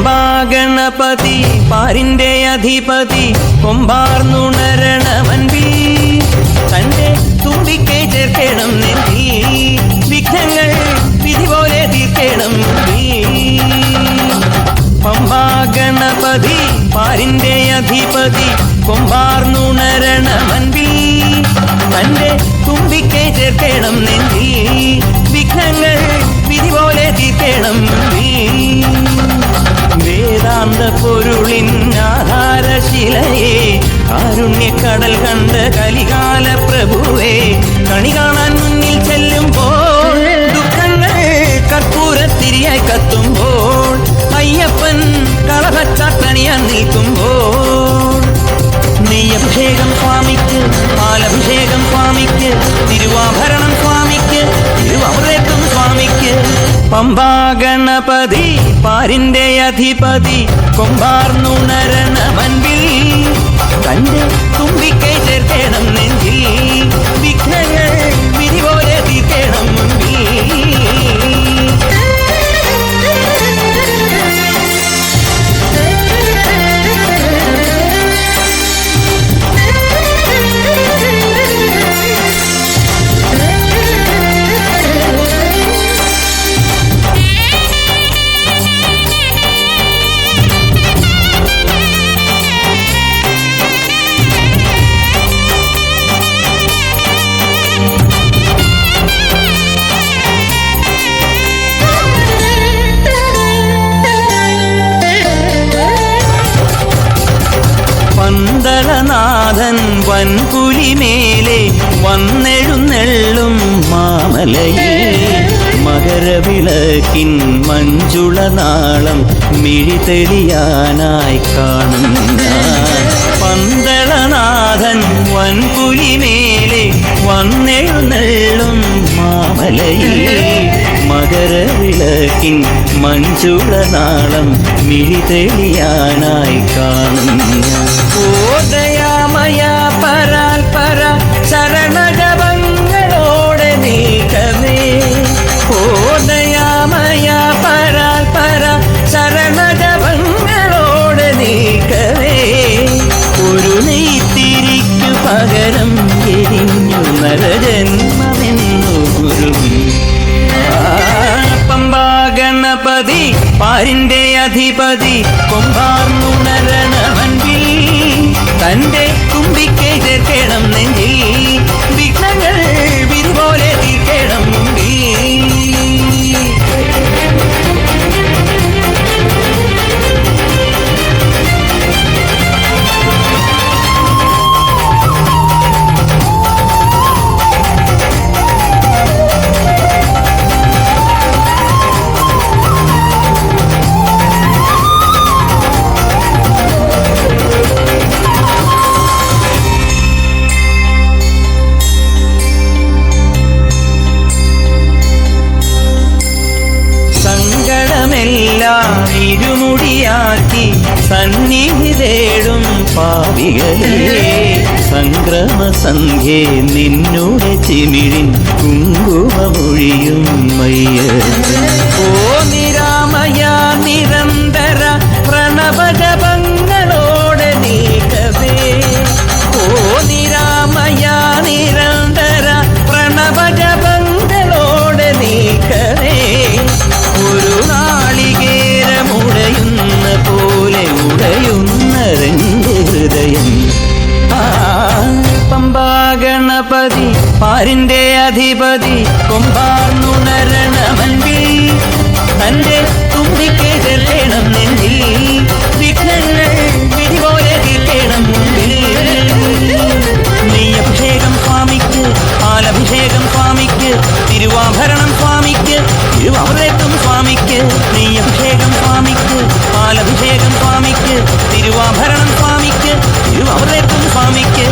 പമ്പാഗണപതി പാരിന്റെ അധിപതി കൊമ്പാർന്നുണരണമൻപി തന്റെ തുമ്പിക്കെ ചേർക്കണം നെഞ്ചി വിഘ്നങ്ങൾ വിധി പോലെ തീർക്കണം. പമ്പാഗണപതി പാരിന്റെ അധിപതി കൊമ്പാർന്നുണരണമൻപി തന്റെ തുമ്പിക്കെ ചേർക്കണം നെഞ്ചി വിഘ്നങ്ങൾ വിധി പോലെ തീർക്കണം. വേദാന്ത പൊരുളിൻ ആധാരശിലയെ കാരുണ്യക്കടൽ കണ്ട കലികാല പ്രഭുവേ കണി കാണാൻ മുന്നിൽ ചെല്ലുമ്പോൾ ദുഃഖങ്ങൾ കർപ്പൂരത്തിരിയായി കത്തുമ്പോൾ അയ്യപ്പൻ കളഭച്ചാട്ടണിയാൻ നിൽക്കുമ്പോൾ നെയ്യഭിഷേകം സ്വാമിക്ക് പാലഭിഷേകം സ്വാമിക്ക് തിരുവാഭരണം സ്വാമിക്ക് തിരുവമൃതം സ്വാമിക്ക്. പമ്പാഗണപതി പാരിന്റെ അധിപതി കൊമ്പാർന്നുണരണമൻപിൽ തന്റെ തുമ്പിക്കൈ ചേർക്കണം നെഞ്ചിൽ വിഘ്നങ്ങൾ വിധി പോലെ തീർക്കണം. പന്തളനാഥൻ വൻപുലിമേലെ വന്നെഴുന്നെള്ളും മാമലയിൽ മകരവിളക്കിൻ മഞ്ജുളനാളം മിഴിതെളിയാനായി കാണുന്ന പന്തളനാഥൻ വൻപുലിമേലെ വന്നെഴുന്നെള്ളും മാമലയിൽ മകരവിളക്കിൻ മഞ്ജുളനാളം മിഴിതെളിയാനായി കാണുന്ന ഓദയാമയ പരാൽപര ശരണജപങ്ങളോടെ നീക്കവേ ഓദയാമയ പരാൽപര ശരണജപങ്ങളോടെ നീക്കവേ ഒരു നെയ്ത്തിരിക്കു പകരം എരിഞ്ഞു നരജന്മമെന്നു ഗുരു. പമ്പാഗണപതി പാരിന്റെ അധിപതി കൊമ്പാർന്നുണരണമൻപിൽ തന്റെ തുമ്പിക്കൈ ചേർക്കണം നെഞ്ചിൽ വിഘ്നങ്ങൾ വിധി പോലെ തീർക്കണം. ഇരുമുടിയാക്കി സന്നിധി പാവികളെ സംക്രമസന്ധ്യേ നിന്നോട് ചിമിഴിൻ കുങ്കുമമൊഴിയും മയ്യത്ത് ഓ നിരാമയ നിരന്തര പ്രണവജപങ്ങളോടെ നീക്കവേ ഓ നിരാമയ നിരന്തര പ്രണവജപങ്ങളോടെ നീക്കവേ ഒരു നാളികേരമുടയുന്ന പോലെ ഉടയുന്ന രണ്ട് ഹൃദയം പമ്പാഗണപതി പാരിന്റെ അധിപതി കൊമ്പാർന്നുണരണമൻപിൽ തന്റെ തുമ്പിക്കൈ ചേർക്കണം നെഞ്ചിൽ വിഘ്നങ്ങൾ വിധി പോലെ തീർക്കണം മുമ്പിൽ നെയ്യഭിഷേകം സ്വാമിക്ക് പാലഭിഷേകം സ്വാമിക്ക് തിരുവാഭരണം സ്വാമിക്ക് തിരുവമൃതം സ്വാമിക്ക് നെയ്യഭിഷേകം സ്വാമി തിരുവാഭരണം സ്വാമിക്ക് തിരുവാഭരണം സ്വാമിക്ക്